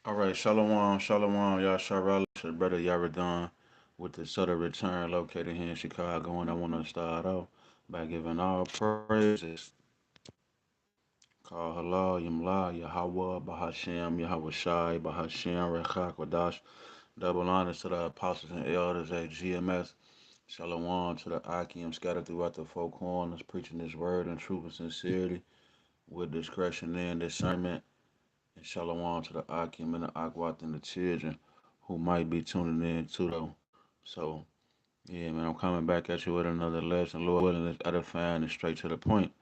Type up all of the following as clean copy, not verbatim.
All right, Shalom, Shalom, Yasharala, your brother Yaradon with the Sutter Return located here in Chicago. And I want to start off by giving all praises. Call Halal, Yamla, Yahweh, Bahashem, Yahweh Shai, Bahashem, Rechak, Wadash. Double honors to the apostles and elders at GMS. Shalom to the Akim scattered throughout the four corners, preaching this word in truth and sincerity with discretion and discernment. And shalom to the Akim and the Akwat and the children who might be tuning in too though. So yeah, man, I'm coming back at you with another lesson. Lord willing, it's edifying and straight to the point.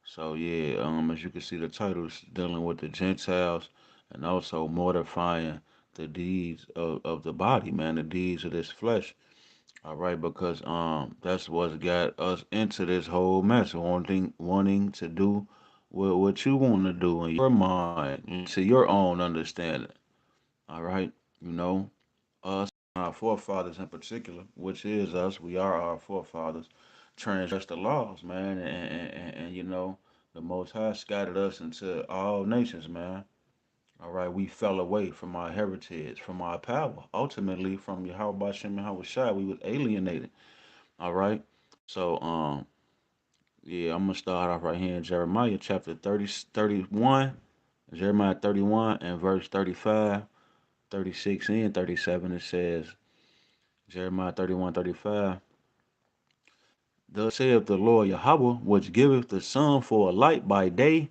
So yeah, as you can see, the title is dealing with the Gentiles and also mortifying the deeds of the body, man, the deeds of this flesh. All right, because that's what's got us into this whole mess, wanting to do what you want to do in your mind, to your own understanding. All right, you know, us, our forefathers in particular, which is us, we are our forefathers, transgress the laws, man, and the Most High scattered us into all nations, man. All right, we fell away from our heritage, from our power, ultimately from Yahweh Bashem and Yahweh Shai, we was alienated. All right. So yeah, I'm gonna start off right here in Jeremiah chapter 30, 31, Jeremiah 31 and verse 35, 36 and 37. It says, Jeremiah 31, 35. Thus saith the Lord Yahweh, which giveth the sun for a light by day,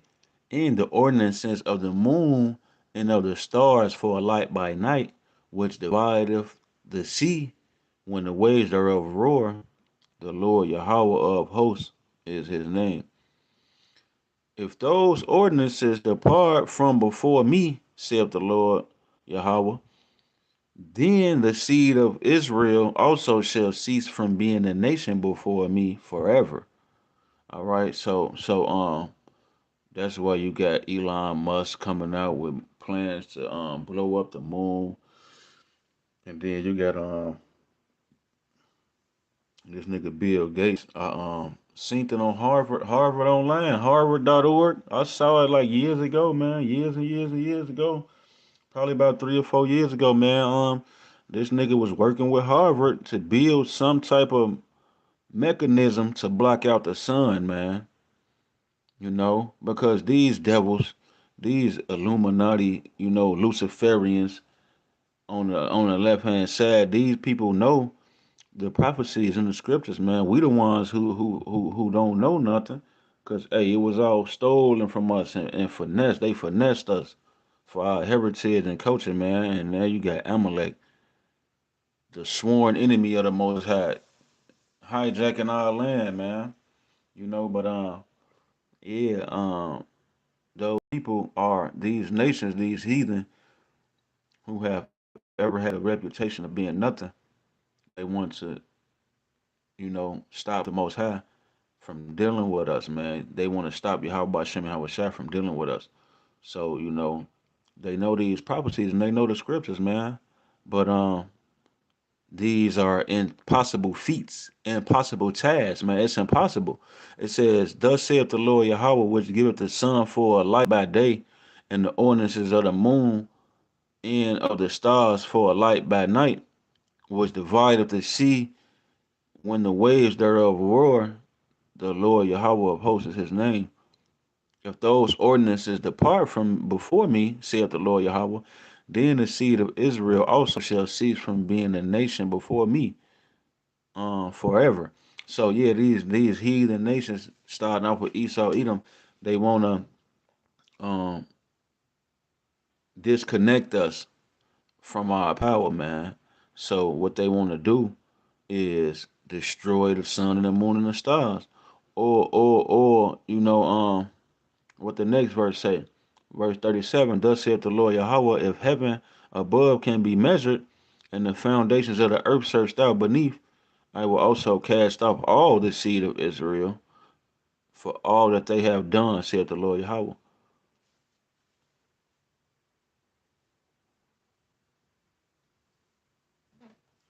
and the ordinances of the moon and of the stars for a light by night, which divideth the sea when the waves thereof roar. The Lord Yahweh of hosts is his name. If those ordinances depart from before me, saith the Lord Yahweh, then the seed of Israel also shall cease from being a nation before me forever. All right, so that's why you got Elon Musk coming out with plans to blow up the moon, and then you got this nigga Bill Gates. I seen it on Harvard Online, Harvard.org. I saw it like years ago, man, years and years and years ago, probably about 3 or 4 years ago, man. This nigga was working with Harvard to build some type of mechanism to block out the sun, man. Because these devils, these Illuminati, Luciferians on the left hand side, these people know the prophecies in the scriptures, man. We the ones who don't know nothing, cause hey, it was all stolen from us and finessed. They finessed us for our heritage and culture, man. And now you got Amalek, the sworn enemy of the Most High, hijacking our land, man. But yeah, those people are these nations, these heathen who have ever had a reputation of being nothing. They want to, stop the Most High from dealing with us, man. They want to stop Yahweh Shem and Yahweh Shai from dealing with us. So, they know these prophecies and they know the scriptures, man. But these are impossible feats, impossible tasks, man. It's impossible. It says, Thus saith the Lord Yahweh, which giveth the sun for a light by day, and the ordinances of the moon and of the stars for a light by night, which divideth the sea when the waves thereof roar. The Lord Yahweh of hosts is his name. If those ordinances depart from before me, saith the Lord Yahweh, then the seed of Israel also shall cease from being a nation before me forever. So yeah, these heathen nations starting off with Esau, Edom, they wanna um disconnect us from our power, man. So what they want to do is destroy the sun and the moon and the stars, or what the next verse say, verse 37. Thus saith the Lord Yahweh, if heaven above can be measured, and the foundations of the earth searched out beneath, I will also cast off all the seed of Israel for all that they have done, saith the Lord Yahweh.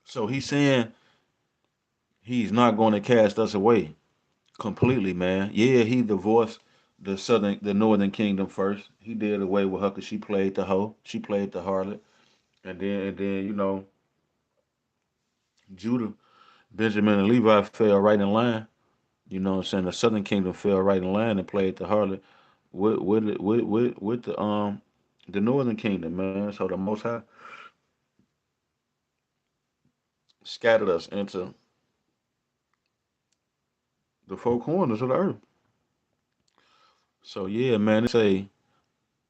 So he's saying he's not going to cast us away completely, man. Yeah, he the voice, the northern kingdom first. He did away with her because she played the hoe. She played the harlot. And then Judah, Benjamin, and Levi fell right in line. You know what I'm saying? The southern kingdom fell right in line and played the harlot with the northern kingdom, man. So the Most High scattered us into the four corners of the earth. So yeah, man, it say,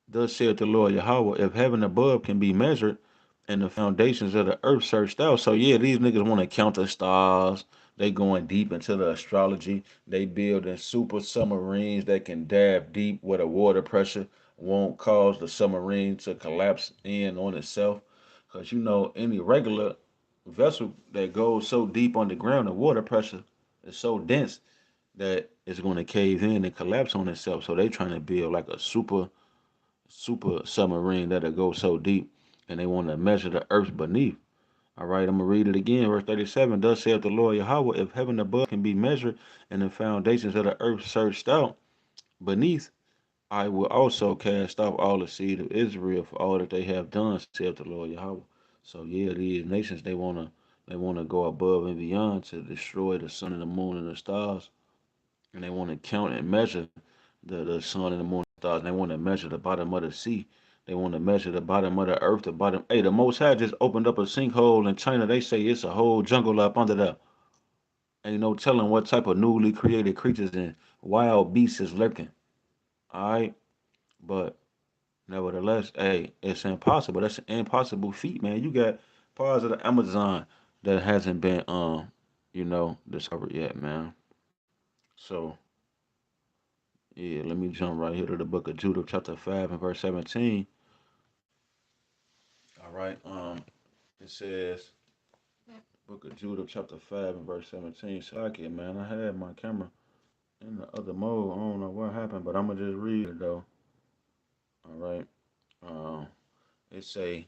thus saith the Lord Yahweh, if heaven above can be measured and the foundations of the earth searched out. So yeah, these niggas want to count the stars. They going deep into the astrology. They building super submarines that can dive deep where the water pressure won't cause the submarine to collapse in on itself. Cause you know any regular vessel that goes so deep underground, the water pressure is so dense that it's going to cave in and collapse on itself. So they trying to build like a super submarine that'll go so deep, and they want to measure the earth beneath. All right, I'm gonna read it again, verse 37. Thus saith the Lord Yahweh, if heaven above can be measured and the foundations of the earth searched out beneath, I will also cast off all the seed of Israel for all that they have done, saith the Lord Yahweh. So yeah, these nations they wanna go above and beyond to destroy the sun and the moon and the stars, and they want to count and measure the sun and the moon and stars. And they want to measure the bottom of the sea. They want to measure the bottom of the earth, the bottom. Hey, the Most High just opened up a sinkhole in China. They say it's a whole jungle up under there. Ain't no telling what type of newly created creatures and wild beasts is lurking. All right, but nevertheless, hey, it's impossible. That's an impossible feat, man. You got parts of the Amazon that hasn't been discovered yet, man. So yeah, let me jump right here to the book of Judah, chapter 5 and verse 17. All right. It says, book of Judah, chapter 5 and verse 17. Shaki, man, I had my camera in the other mode. I don't know what happened, but I'm gonna just read it though. All right. Um, it say,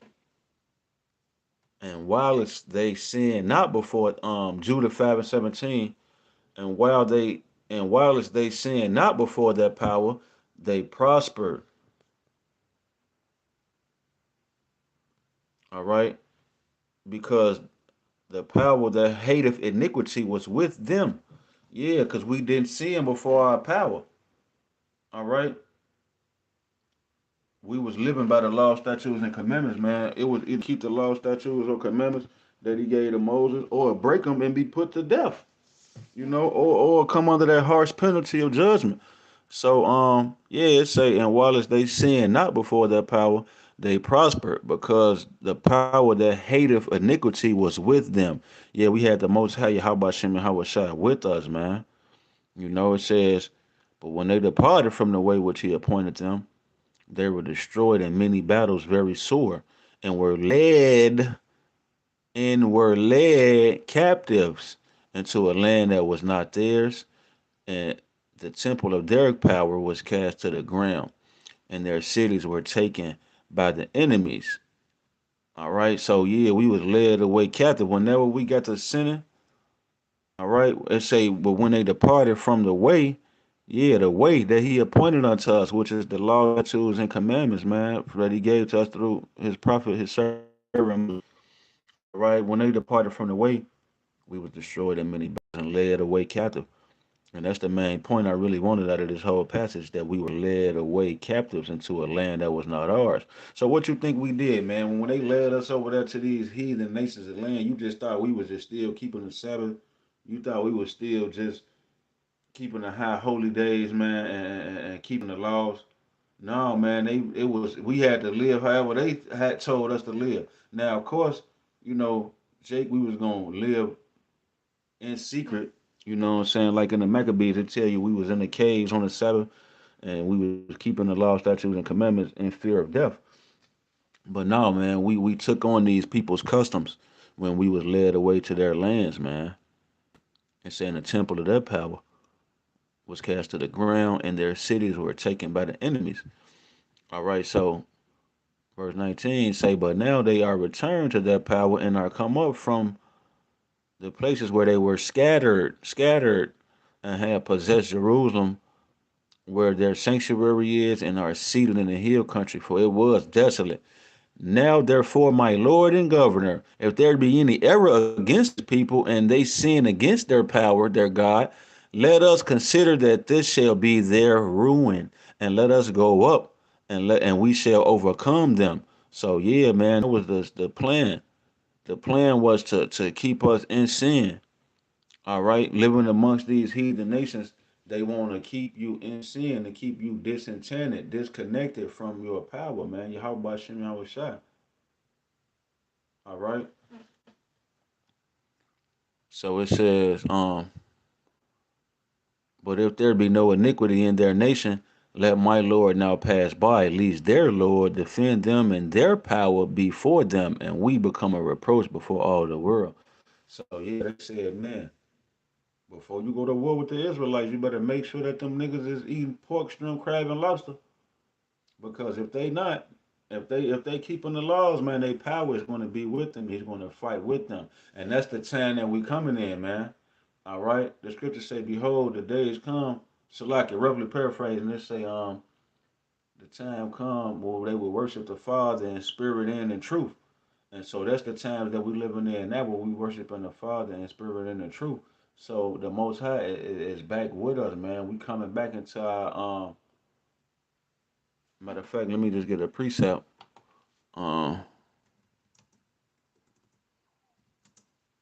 and while it's they sin not before Judah 5 and 17, and while it's they sin not before that power, they prospered. All right, because the power that hateth iniquity was with them. Yeah, because we didn't see him before our power. All right. We was living by the law, statutes, and commandments, man. It was either keep the law, statutes, or commandments that he gave to Moses, or break them and be put to death. Or come under that harsh penalty of judgment. So yeah, it say, and while as they sin not before their power, they prospered because the power that hateth iniquity was with them. Yeah, we had the most high Yahweh Shem and Hawashai with us, man. It says, but when they departed from the way which he appointed them, they were destroyed in many battles very sore, and were led captives into a land that was not theirs, and the temple of their power was cast to the ground, and their cities were taken by the enemies. All right, so yeah, we was led away captive. Whenever we got to sinning, all right, it say, but when they departed from the way, yeah, the way that he appointed unto us, which is the law, statutes, and commandments, man, that he gave to us through his prophet, his servant. All right, when they departed from the way, we was destroyed in many battles and led away captive. And that's the main point I really wanted out of this whole passage, that we were led away captives into a land that was not ours. So what you think we did, man? When they led us over there to these heathen nations of land, you just thought we was just still keeping the Sabbath. You thought we was still just keeping the high holy days, man, and keeping the laws. No, man, we had to live however they had told us to live. Now, of course, you know, Jake, we was gonna live in secret. You know what I'm saying? Like in the Maccabees, they tell you we was in the caves on the Sabbath, and we was keeping the law, statutes, and commandments in fear of death. But no, man, we took on these people's customs when we was led away to their lands, man, and saying the temple of their power was cast to the ground, and their cities were taken by the enemies. All right, so verse 19 say, but now they are returned to their power and are come up from the places where they were scattered, and have possessed Jerusalem where their sanctuary is, and are seated in the hill country, for it was desolate. Now, therefore, my Lord and Governor, if there be any error against the people, and they sin against their power, their God, let us consider that this shall be their ruin, and let us go up, and we shall overcome them. So yeah, man, that was the plan. The plan was to keep us in sin. All right, living amongst these heathen nations, they want to keep you in sin, to keep you disenchanted, disconnected from your power, man. Yahweh Shem Yahweh Shai. All right. So it says, but if there be no iniquity in their nation, let my Lord now pass by, lest their Lord defend them and their power before them, and we become a reproach before all the world. So yeah, they said, man, before you go to war with the Israelites, you better make sure that them niggas is eating pork, shrimp, crab, and lobster. Because if they not, if they keeping the laws, man, their power is going to be with them. He's going to fight with them, and that's the time that we coming in, man. All right. The scriptures say, "Behold, the days come." Salaki, roughly paraphrasing, they say, the time come where they will worship the Father in spirit and in truth. And so that's the times that we living in now, where we worshiping the Father in spirit and in truth. So the Most High is back with us, man. We coming back into our Matter of fact, let me just get a precept. Um,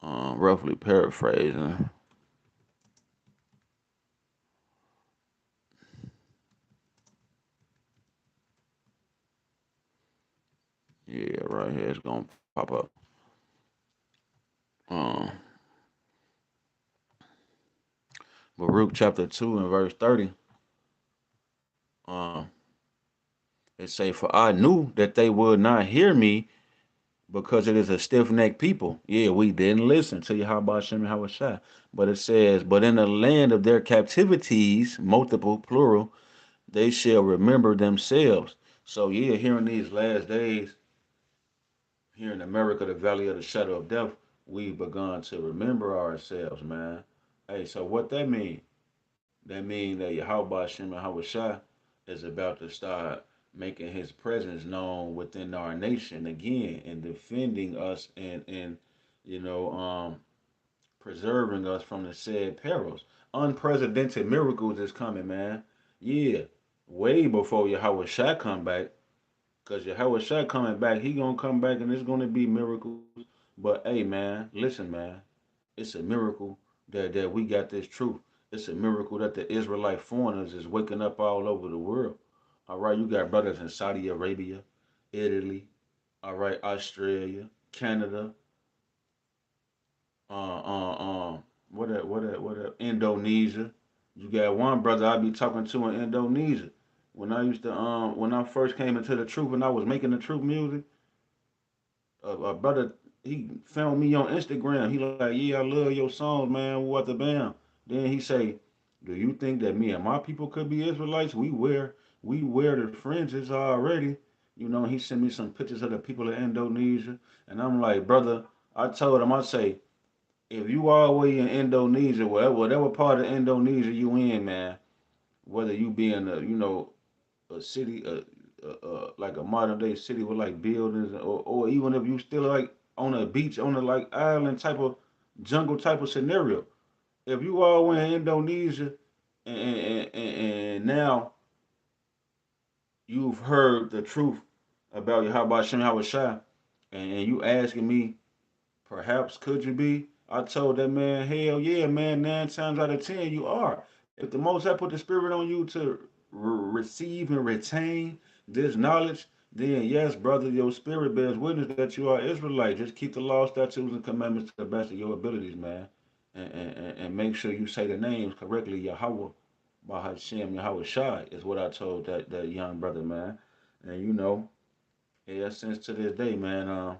roughly paraphrasing. Yeah, right here it's gonna pop up. Um, Baruch chapter 2 and verse 30. Um, it say, "For I knew that they would not hear me, because it is a stiff necked people." Yeah, we didn't listen to Yahweh Shem Yahweh. But it says, "But in the land of their captivities, multiple, plural, they shall remember themselves." So yeah, here in these last days, here in America, the valley of the shadow of death, we've begun to remember ourselves, man. Hey, so what that mean? That mean that Yahweh Shem Yahweh is about to start making his presence known within our nation again, and defending us, and you know, preserving us from the said perils. Unprecedented miracles is coming, man. Yeah, way before Yahweh Shai come back. Cause Yahweh Shai coming back, he gonna come back and it's gonna be miracles. But hey, man, listen, man, it's a miracle that we got this truth. It's a miracle that the Israelite foreigners is waking up all over the world. All right, you got brothers in Saudi Arabia, Italy, all right, Australia, Canada, uh, uh, Indonesia. You got one brother I be talking to in Indonesia. When I first came into the truth and I was making the truth music, a brother, he found me on Instagram. He like, yeah, I love your songs, man. What the bam? Then he say, do you think that me and my people could be Israelites? We wear the fringes already. You know, he sent me some pictures of the people in Indonesia, and I'm like, brother, I told him, I say, if you all the way in Indonesia, whatever part of Indonesia you in, man, whether you be in a city, like a modern day city with like buildings, or even if you still like on a beach, on a like island type of jungle type of scenario. If you all in Indonesia, and now you've heard the truth about Yahweh Shem Yahweh Shai, and you asking me, perhaps could you be? I told that man, hell yeah, man, 9 times out of 10 you are. If the Most High put the Spirit on you to receive and retain this knowledge, then yes, brother, your spirit bears witness that you are Israelite. Just keep the law, statutes, and commandments to the best of your abilities, man. And make sure you say the names correctly. Yahweh, Bahashem, Yahweh Shai is what I told that young brother, man. And yeah, since to this day, man,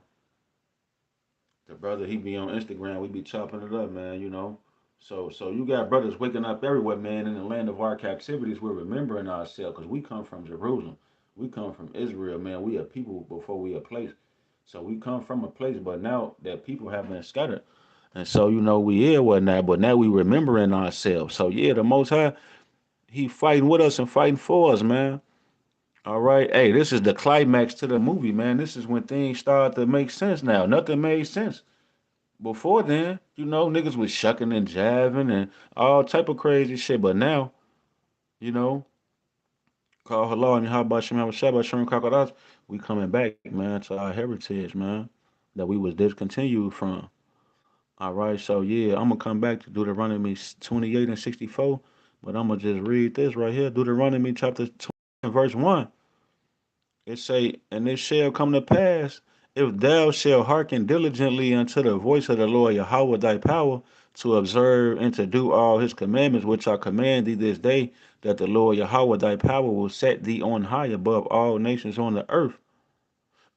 the brother, he be on Instagram. We be chopping it up, man. So you got brothers waking up everywhere, man. In the land of our captivities, we're remembering ourselves because we come from Jerusalem. We come from Israel, man. We are people before we are place. So we come from a place, but now that people have been scattered, and so we here whatnot. But now we remembering ourselves. So yeah, the Most High, He fighting with us and fighting for us, man. All right. Hey, this is the climax to the movie, man. This is when things start to make sense now. Nothing made sense. Before then, niggas was shucking and jiving and all type of crazy shit. But now, you know, call hello and how about Shema Shaba Sherman Crocodiles, we coming back, man, to our heritage, man, that we was discontinued from. All right, so yeah, I'm gonna come back to Deuteronomy 28 and 64, but I'm gonna just read this right here, Deuteronomy chapter 20 and verse 1. It say, and it shall come to pass, if thou shalt hearken diligently unto the voice of the Lord Yahweh thy power, to observe and to do all his commandments which I command thee this day, that the Lord Yahweh thy power will set thee on high above all nations on the earth.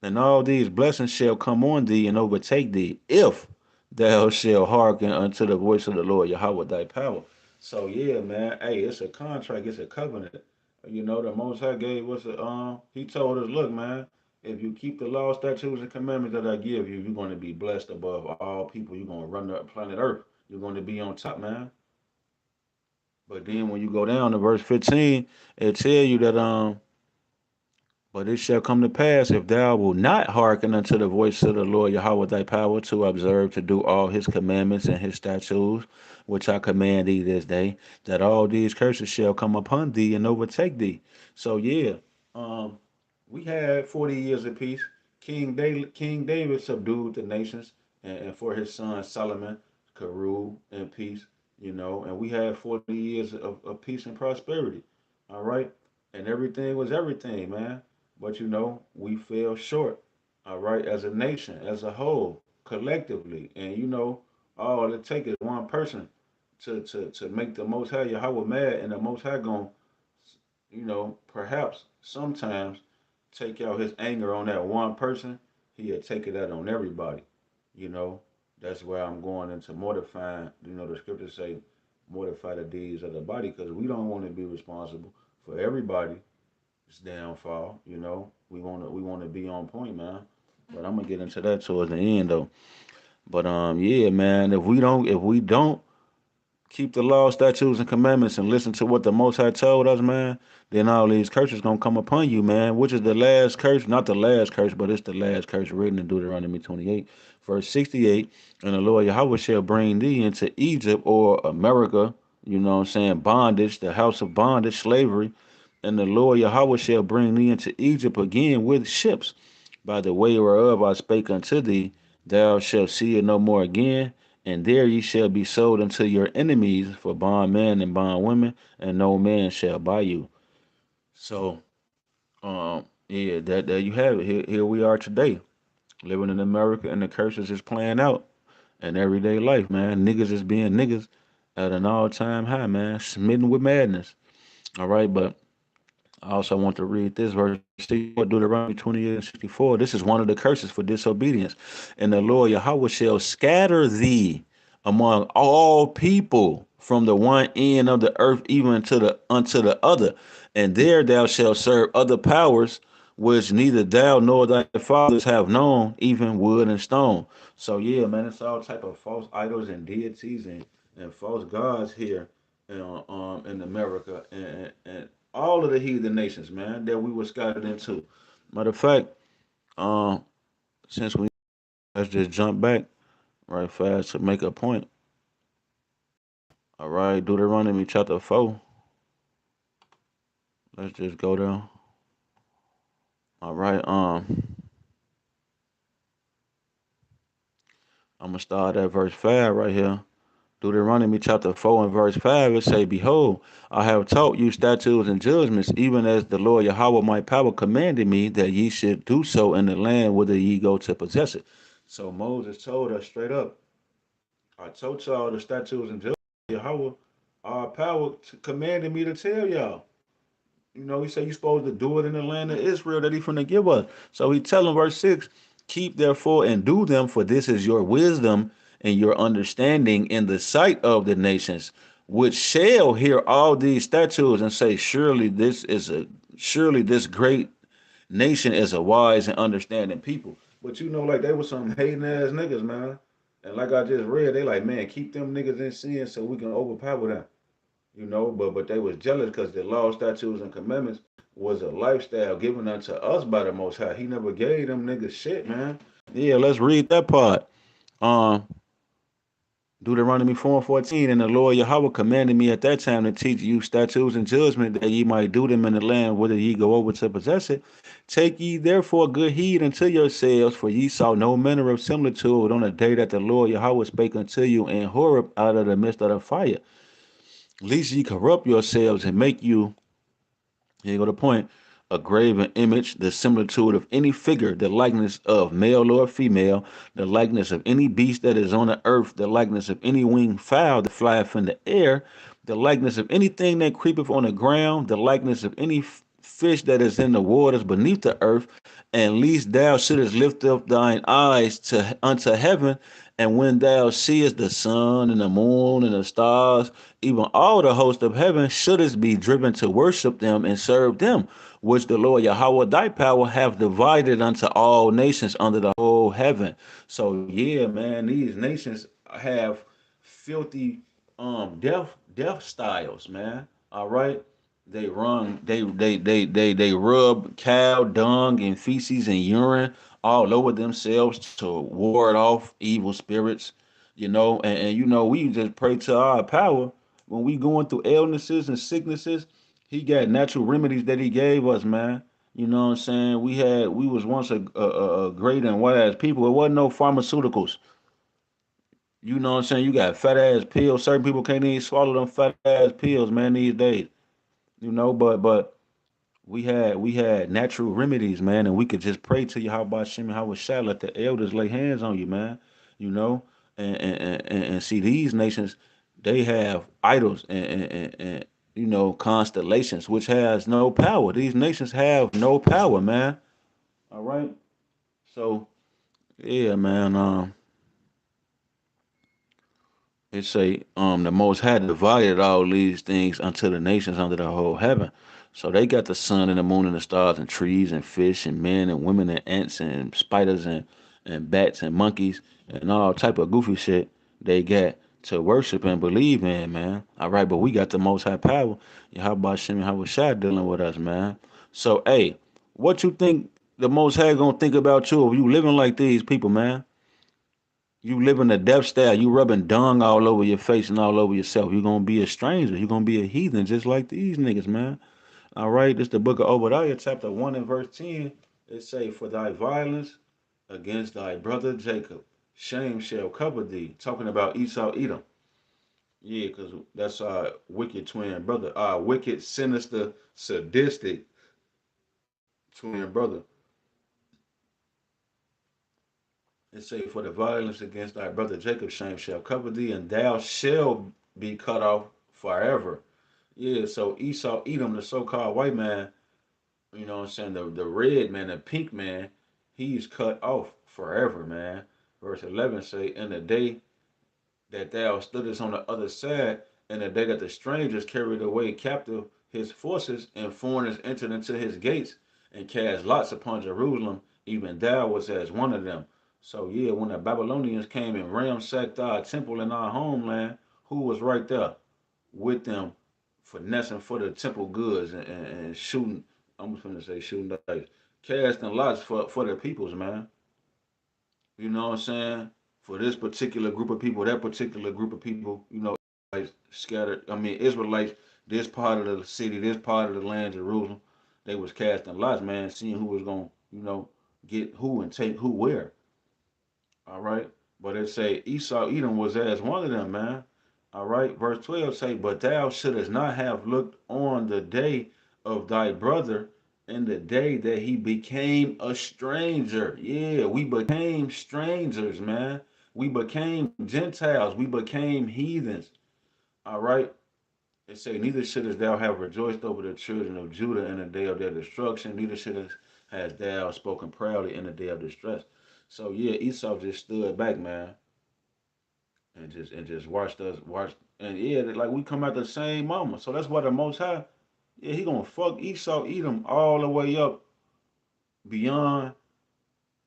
And all these blessings shall come on thee and overtake thee, if thou shalt hearken unto the voice of the Lord Yahweh thy power. So yeah, man, hey, it's a contract, it's a covenant. The Most High gave us he told us, look, man, if you keep the law, statutes, and commandments that I give you, you're going to be blessed above all people. You're going to run the planet Earth. You're going to be on top, man. But then when you go down to verse 15, it tell you that but it shall come to pass, if thou wilt not hearken unto the voice of the Lord Yahweh thy power, to observe to do all his commandments and his statutes, which I command thee this day, that all these curses shall come upon thee and overtake thee. So yeah, um, we had 40 years of peace. King David subdued the nations, and for his son Solomon could rule in peace, and we had 40 years of peace and prosperity. All right. And everything was everything, man. But we fell short, all right, as a nation, as a whole, collectively. And all it takes is one person to make the Most High Yahweh mad, and the Most High going, perhaps sometimes take out his anger on that one person. He'll take it out on everybody. You know, that's where I'm going into mortifying. The scriptures say, mortify the deeds of the body, because we don't want to be responsible for everybody downfall. We want to be on point, man. But I'm gonna get into that towards the end though. But yeah, man. If we don't keep the law, statutes, and commandments and listen to what the Most High told us, man, then all these curses gonna come upon you, man. Which is the last curse? Not the last curse, but it's the last curse written in Deuteronomy 28, verse 68. And the Lord Yahweh shall bring thee into Egypt or America. You know what I'm saying? Bondage, the house of bondage, slavery. And the Lord Yahweh shall bring thee into Egypt again with ships, by the way whereof I spake unto thee. Thou shalt see it no more again, and there ye shall be sold unto your enemies for bondmen and bondwomen, and no man shall buy you. So, yeah, that there you have it. Here we are today, living in America, and the curses is playing out in everyday life, man. Niggas is being niggas at an all-time high, man, smitten with madness. All right, but I also want to read this verse 64, Deuteronomy 28 and 64. This is one of the curses for disobedience. And the Lord Yahweh shall scatter thee among all people from the one end of the earth even to the unto the other. And there thou shalt serve other powers which neither thou nor thy fathers have known, even wood and stone. So yeah, man, it's all type of false idols and deities and false gods here in America and all of the heathen nations, man, that we were scattered into. Matter of fact, um, since we let's just jump back right fast to make a point. All right, Deuteronomy chapter 4. Let's just go down. All right, I'm gonna start at verse 5 right here. Deuteronomy chapter 4 and verse 5, it say, behold, I have taught you statutes and judgments, even as the Lord Yahweh my power commanded me that ye should do so in the land whither ye go to possess it. So Moses told us straight up, I told y'all the statutes and judgments, Yahweh, our power commanded me to tell y'all. He said you're supposed to do it in the land of Israel that he's finna give us. So he tell him verse 6, keep therefore and do them, for this is your wisdom and your understanding in the sight of the nations, which shall hear all these statutes and say, surely this great nation is a wise and understanding people. But like they were some hating ass niggas, man. And like I just read, they like, man, keep them niggas in sin so we can overpower them. But they was jealous because the law, statutes, and commandments was a lifestyle given unto us by the Most High. He never gave them niggas shit, man. Yeah, let's read that part. Um, Deuteronomy 4:14, and the Lord Yahweh commanded me at that time to teach you statutes and judgment that ye might do them in the land whither ye go over to possess it. Take ye therefore good heed unto yourselves, for ye saw no manner of similitude on the day that the Lord Yahweh spake unto you in Horeb out of the midst of the fire. Lest ye corrupt yourselves and make you, here you go the point. A graven image, the similitude of any figure, the likeness of male or female, the likeness of any beast that is on the earth, the likeness of any winged fowl that flieth in the air, the likeness of anything that creepeth on the ground, the likeness of any fish that is in the waters beneath the earth, and lest thou shouldest lift up thine eyes to unto heaven, and when thou seest the sun and the moon and the stars, even all the host of heaven, shouldest be driven to worship them and serve them, which the Lord Yahweh thy power have divided unto all nations under the whole heaven. So yeah, man, these nations have filthy death styles, man. All right. They rub cow dung and feces and urine all over themselves to ward off evil spirits, and we just pray to our power when we going through illnesses and sicknesses. He got natural remedies that he gave us, man. You know what I'm saying? We was once a great and wise people. It wasn't no pharmaceuticals. You know what I'm saying? You got fat ass pills. Certain people can't even swallow them fat ass pills, man, these days. But we had natural remedies, man, and we could just pray to you how about Shem and how was Shah, let the elders lay hands on you, man. You know, and see these nations, they have idols and constellations, which has no power. These nations have no power, man. All right. So yeah, man. It say, the Most High divided all these things unto the nations under the whole heaven. So they got the sun and the moon and the stars and trees and fish and men and women and ants and spiders and bats and monkeys and all type of goofy shit they got to worship and believe in, man. All right, but we got the Most High power. How about Shem and how Shai dealing with us, man? So, hey, what you think the Most High gonna think about you if you living like these people, man? You living a death style. You rubbing dung all over your face and all over yourself. You're gonna be a stranger. You're gonna be a heathen just like these niggas, man. All right, this the book of Obadiah, chapter 1 and verse 10. It say, for thy violence against thy brother Jacob, shame shall cover thee. Talking about Esau Edom. Yeah, because that's our wicked twin brother. Our wicked, sinister, sadistic twin brother. It say, for the violence against thy brother Jacob, shame shall cover thee, and thou shalt be cut off forever. Yeah, so Esau, Edom, the so-called white man, you know what I'm saying, the red man, the pink man, he's cut off forever, man. Verse 11 say, in the day that thou stoodest on the other side, and the day that the strangers carried away captive his forces, and foreigners entered into his gates, and cast lots upon Jerusalem, even thou was as one of them. So yeah, when the Babylonians came and ransacked our temple in our homeland, who was right there with them, finessing for the temple goods and shooting? I'm just gonna say shooting dice, casting lots for the peoples, man. You know what I'm saying? For this particular group of people, that particular group of people, like scattered. I mean, Israelites, this part of the city, this part of the land, Jerusalem, they was casting lots, man, seeing who was gonna, get who and take who where. All right. But it say Esau Edom was as one of them, man. All right. Verse 12 say, but thou shouldest not have looked on the day of thy brother in the day that he became a stranger. Yeah, we became strangers, man. We became Gentiles. We became heathens. All right. It say, neither shouldest thou have rejoiced over the children of Judah in the day of their destruction, neither shouldest hast thou spoken proudly in the day of distress. So yeah, Esau just stood back, man, and just watched, and yeah, like we come out the same mama. So that's why the Most High, yeah, he gonna fuck Esau, eat him all the way up beyond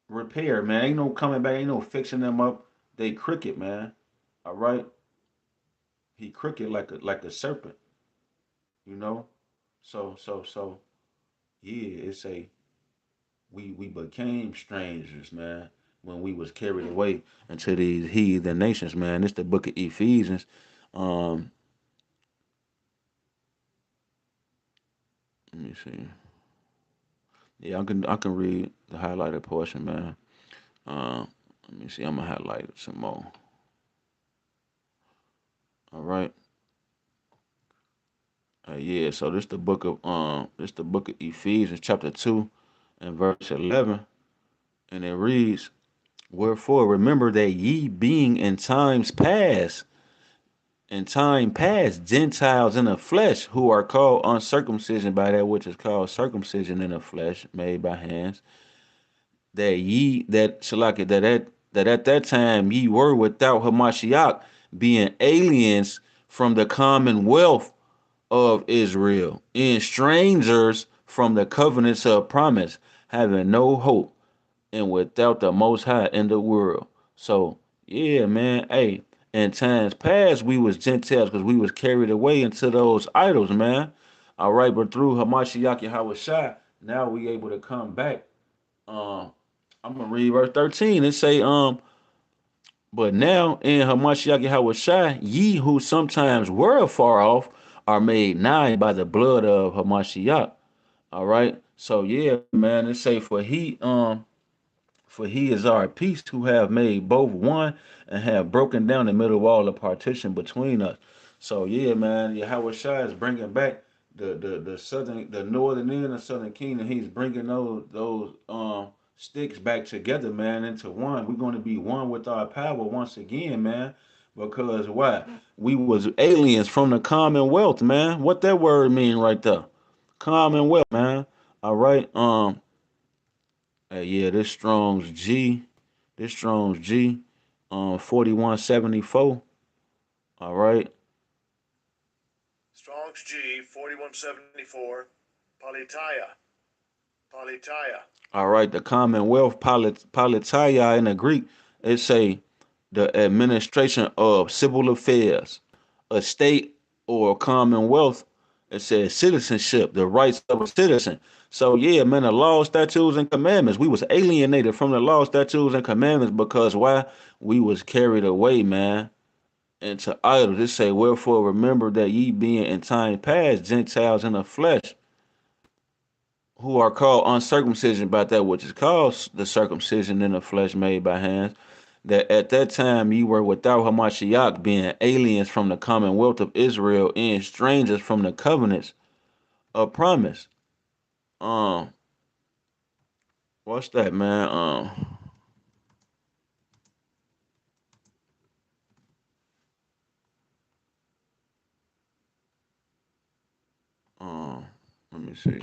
repair, man. Ain't no coming back, ain't no fixing them up. They crooked, man. All right, he crooked like a serpent. You know, so yeah, it's a we became strangers, man, when we was carried away into these heathen nations, man. It's the book of Ephesians. Um, let me see. Yeah, I can read the highlighted portion, man. Let me see. I'm gonna highlight it some more. All right. Yeah. So this the book of Ephesians, chapter 2 and verse 11, and it reads, "Wherefore remember that ye being in time past Gentiles in the flesh, who are called uncircumcision by that which is called circumcision in the flesh, made by hands, that ye that Shalaki, that at that time ye were without Hamashiach, being aliens from the commonwealth of Israel, and strangers from the covenants of promise, having no hope and without the Most High in the world." So yeah, man. Hey, in times past we was Gentiles because we was carried away into those idols, man. All right, but through Hamashiach Yahweh now we able to come back. Um, I'm gonna read verse 13 and say, but now in Hamashiach Yahweh ye who sometimes were afar off are made nigh by the blood of Hamashiach. All right. So yeah, man, it say for he is our peace, who have made both one and have broken down the middle wall of partition between us. So yeah, man, Yahweh Shai is bringing back the northern end of southern kingdom. He's bringing those sticks back together, man, into one. We're going to be one with our power once again, man. Because why? We was aliens from the commonwealth, man. What that word mean right there? Commonwealth, man. All right. Yeah, this Strong's G, 4174. All right. Strong's G 4174. Politeia. Politeia. All right. The Commonwealth Politeia in the Greek, it say the administration of civil affairs, a state or a commonwealth. It says citizenship, the rights of a citizen. So yeah, man, the law, statutes, and commandments. We was alienated from the law, statutes, and commandments because why? We was carried away, man, into idols. It say, wherefore remember that ye being in time past Gentiles in the flesh, who are called uncircumcision by that which is called the circumcision in the flesh made by hands, that at that time ye were without Hamashiach, being aliens from the commonwealth of Israel and strangers from the covenants of promise. Um, what's that, man? Um, Let me see.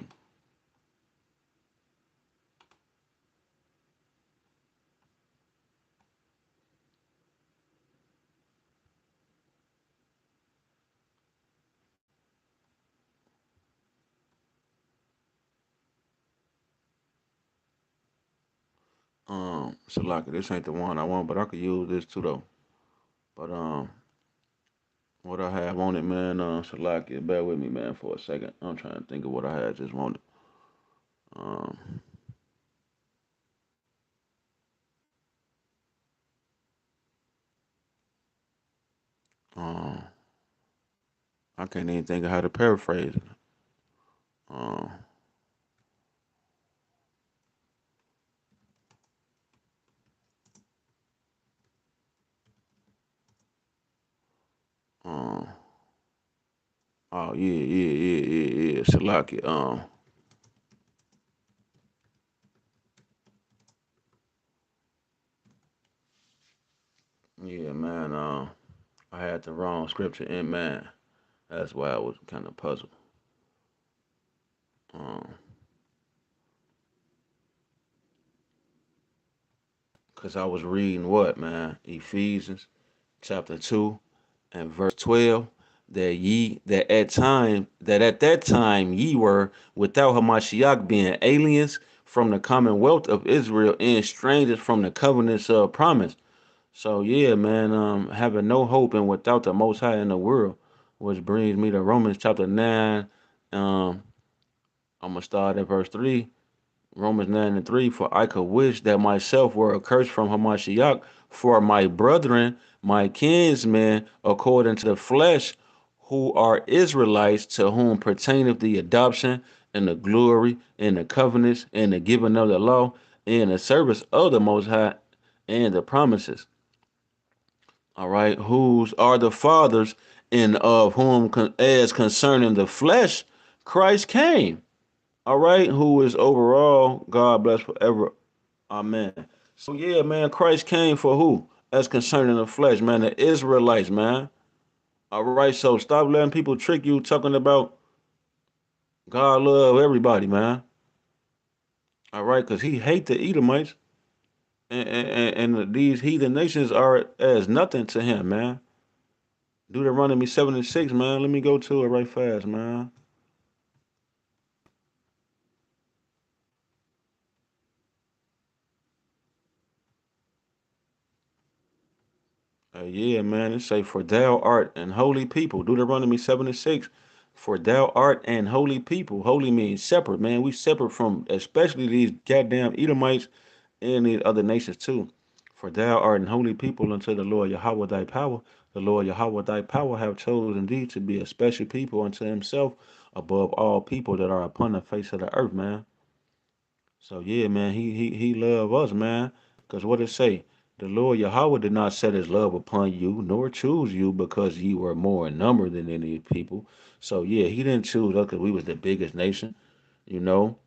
Salaka, this ain't the one I want, but I could use this too though. But what I have on it, man, Salaki, bear with me, man, for a second. I'm trying to think of what I had just wanted. Um, um, I can't even think of how to paraphrase it. Um, um, oh yeah, Salaki. Yeah, man. I had the wrong scripture in man. That's why I was kind of puzzled. Um, cause I was reading what, man? Ephesians chapter 2 and verse 12, that at that time ye were without Hamashiach, being aliens from the commonwealth of Israel and strangers from the covenants of promise. So yeah, man, having no hope and without the Most High in the world, which brings me to Romans chapter 9. Um, I'm gonna start at verse 3. Romans 9 and 3. For I could wish that myself were accursed from Hamashiach for my brethren, my kinsmen, according to the flesh, who are Israelites, to whom pertaineth the adoption and the glory and the covenants and the giving of the law and the service of the Most High and the promises. All right, whose are the fathers, and of whom, as concerning the flesh, Christ came. All right, who is overall God bless forever. Amen. So yeah, man, Christ came for who? As concerning the flesh, man, the Israelites, man. All right, so stop letting people trick you talking about God love everybody, man. All right, because he hate the Edomites, and these heathen nations are as nothing to him, man. Deuteronomy 7 and 6, man. Let me go to it right fast, man. Yeah, man. It say, for thou art an holy people. Deuteronomy 7 and 6. For thou art an holy people. Holy means separate, man. We separate from especially these goddamn Edomites and these other nations too. For thou art an holy people unto the Lord Yahweh thy power. The Lord Yahweh thy power have chosen thee to be a special people unto himself above all people that are upon the face of the earth, man. So yeah, man, he love us, man. Cause what it say? The Lord Yahweh did not set his love upon you, nor choose you because ye were more in number than any people. So yeah, he didn't choose us because we was the biggest nation, you know.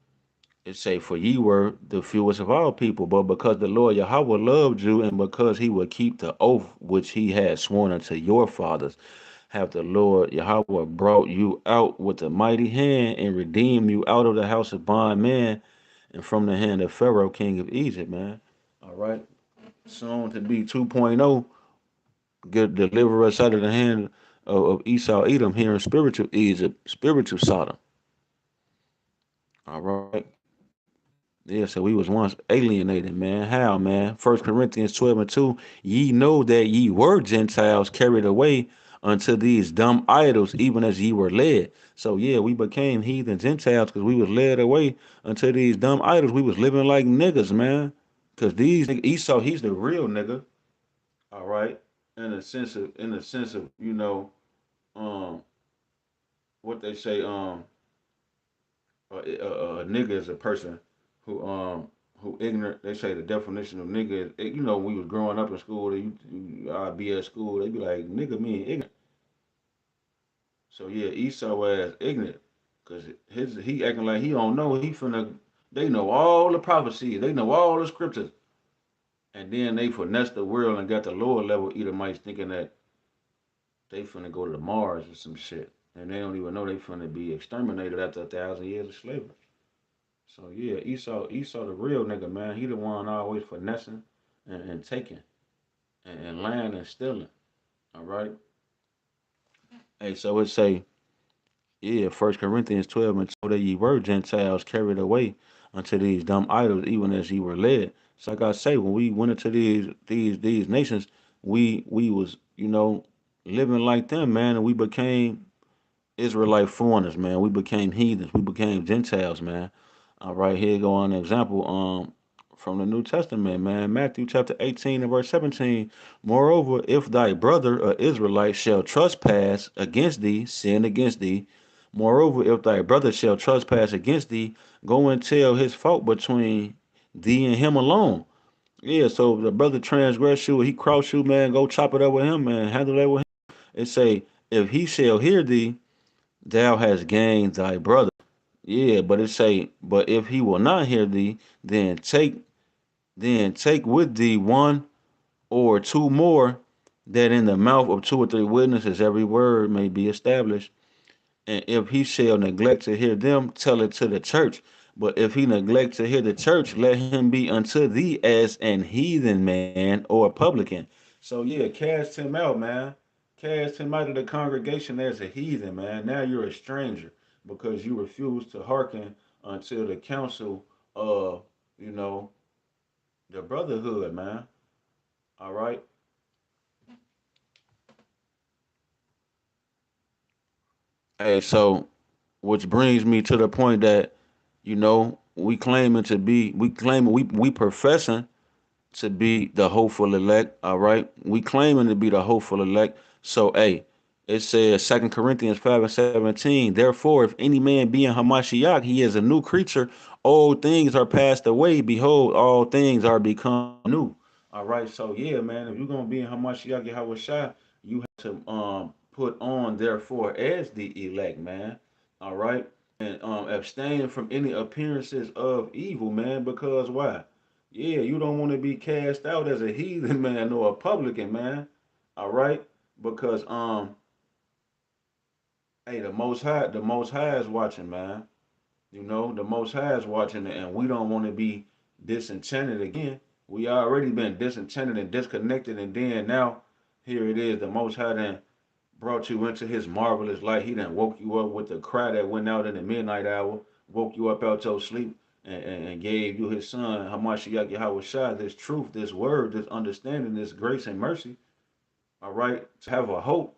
It say, for ye were the fewest of all people, but because the Lord Yahweh loved you, and because he would keep the oath which he had sworn unto your fathers, have the Lord Yahweh brought you out with a mighty hand and redeemed you out of the house of bondmen and from the hand of Pharaoh, king of Egypt, man. All right. Soon to be 2.0, get deliver us out of the hand of Esau Edom here in spiritual Egypt, spiritual Sodom. All right. Yeah, so we was once alienated, man. How, man? 1 Corinthians 12 and 2. Ye know that ye were Gentiles carried away unto these dumb idols, even as ye were led. So yeah, we became heathen Gentiles because we was led away unto these dumb idols. We was living like niggas, man. Cause Esau, he's the real nigga. All right. In the sense of, um, what they say, a nigga is a person who ignorant. They say the definition of nigga is, when we was growing up in school, I'd be at school, they be like, nigga mean ignorant. So yeah, Esau ass ignorant, cause he acting like he don't know. He finna, they know all the prophecies, they know all the scriptures, and then they finesse the world and got the lower level Edomites thinking that they finna go to Mars or some shit, and they don't even know they finna be exterminated after 1,000 years of slavery. So yeah, Esau the real nigga, man. He the one always finessing and taking and lying and stealing. All right. Hey, so it say, yeah, 1 Corinthians 12 and 2, that ye were Gentiles carried away unto these dumb idols, even as ye were led. So like I say, when we went into these nations, we was, living like them, man, and we became Israelite foreigners, man. We became heathens. We became Gentiles, man. All right, here go an example from the New Testament, man. Matthew chapter 18 and verse 17. Moreover, if thy brother, a Israelite, shall trespass against thee, sin against thee. Moreover, if thy brother shall trespass against thee, go and tell his fault between thee and him alone. Yeah, so if the brother transgress you, he cross you, man, go chop it up with him, man. Handle that with him. It say, if he shall hear thee, thou hast gained thy brother. Yeah, but it say, but if he will not hear thee, then take with thee one or two more, that in the mouth of two or three witnesses every word may be established. And if he shall neglect to hear them, tell it to the church. But if he neglect to hear the church, let him be unto thee as an heathen man or a publican. So yeah, cast him out, man. Cast him out of the congregation as a heathen, man. Now you're a stranger because you refuse to hearken until the counsel of, you know, the brotherhood, man. All right. Hey, so which brings me to the point that we claiming we professing to be the hopeful elect. All right, we claiming to be the hopeful elect. So, hey, it says Second Corinthians 5:17. Therefore, if any man be in Hamashiach, he is a new creature. Old things are passed away. Behold, all things are become new. All right, so yeah, man, if you're gonna be in Hamashiach Yahweh, you have to put on therefore as the elect, man. All right, and abstain from any appearances of evil, man. Because why? Yeah, you don't want to be cast out as a heathen man or a publican man. All right, because hey, the Most High is watching, man. The Most High is watching, and we don't want to be disenchanted again. We already been disenchanted and disconnected, and then now here it is. The Most High then brought you into His marvelous light. He then woke you up with the cry that went out in the midnight hour, woke you up out your sleep, and gave you His Son, Hamashiach Yahweh Shai, this truth, this word, this understanding, this grace and mercy. All right, to have a hope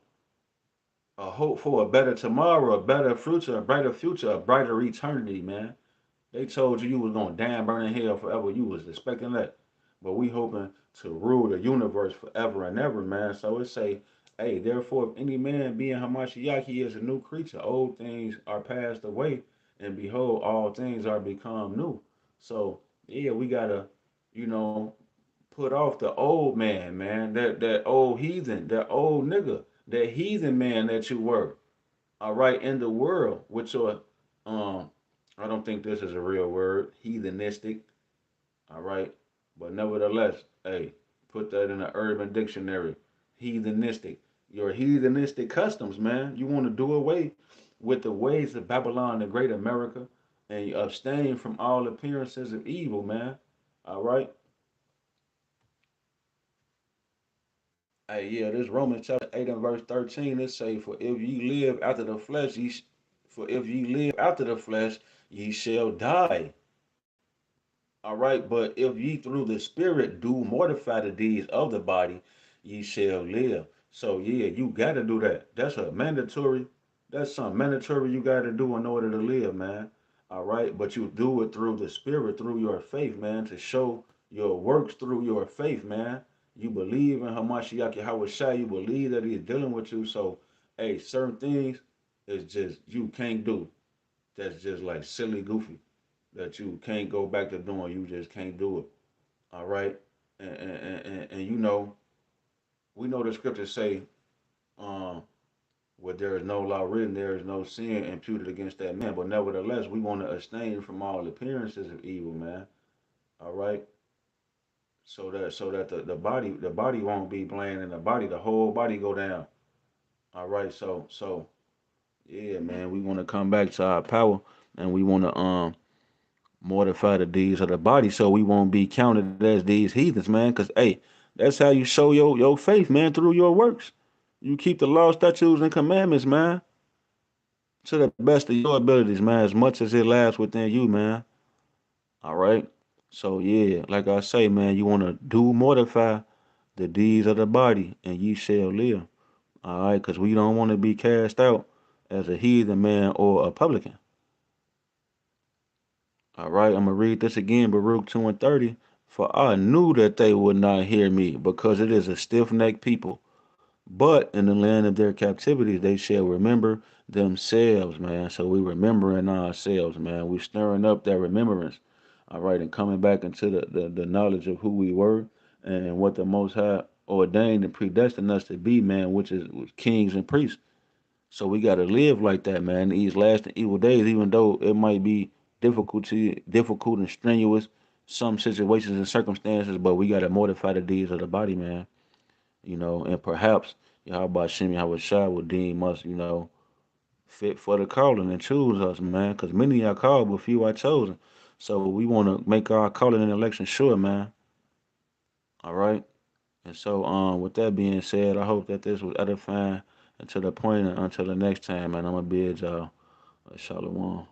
for a better tomorrow, a better future, a brighter eternity, man. They told you was gonna damn burn in hell forever. You was expecting that, but we hoping to rule the universe forever and ever, man. So it say, hey, therefore, if any man be in Hamashiach, he is a new creature. Old things are passed away, and behold, all things are become new. So yeah, we gotta, you know, put off the old man, man. That old heathen, that old nigga, that heathen man that you were. All right, in the world with your um I don't think this is a real word, heathenistic, all right? But nevertheless, hey, put that in an urban dictionary. Heathenistic. Your heathenistic customs, man. You want to do away with the ways of Babylon the Great America and you abstain from all appearances of evil, man. All right? Hey, yeah, this Romans chapter 8 and verse 13, it say, For if ye live after the flesh, ye shall die. All right, but if ye through the Spirit do mortify the deeds of the body, ye shall live. So yeah, you gotta do that. That's a mandatory. That's something mandatory you gotta do in order to live, man. All right, but you do it through the Spirit, through your faith, man, to show your works through your faith, man. You believe in Hamashiach Yahweh Shai, you believe that He's dealing with you. So, hey, certain things is just you can't do. That's just like silly, goofy that you can't go back to doing. You just can't do it. All right, and we know the scriptures say, um, where there is no law written, there is no sin imputed against that man. But nevertheless, we want to abstain from all appearances of evil, man. All right, so that the body won't be playing in the whole body go down. All right, so yeah, man, we want to come back to our power, and we want to mortify the deeds of the body so we won't be counted as these heathens, man. Because, hey, that's how you show your faith, man, through your works. You keep the law, statutes, and commandments, man, to the best of your abilities, man, as much as it lies within you, man. All right? So, yeah, like I say, man, you want to do mortify the deeds of the body, and ye shall live. All right? Because we don't want to be cast out as a heathen, man, or a publican. All right, I'm gonna read this again, Baruch 2 and 30. For I knew that they would not hear me, because it is a stiff necked people. But in the land of their captivity, they shall remember themselves, man. So we remembering ourselves, man. We stirring up that remembrance, all right, and coming back into the knowledge of who we were and what the Most High ordained and predestined us to be, man, which is kings and priests. So we got to live like that, man. These last and evil days, even though it might be difficult and strenuous, some situations and circumstances, but we got to mortify the deeds of the body, man. And perhaps Yahweh Shem Yahweh Shai will deem us, fit for the calling and choose us, man. Because many are called, but few are chosen. So we want to make our calling and election sure, man. All right. And so, with that being said, I hope that this was edifying and to the point. And until the next time, man, I'm gonna bid y'all. Shalom.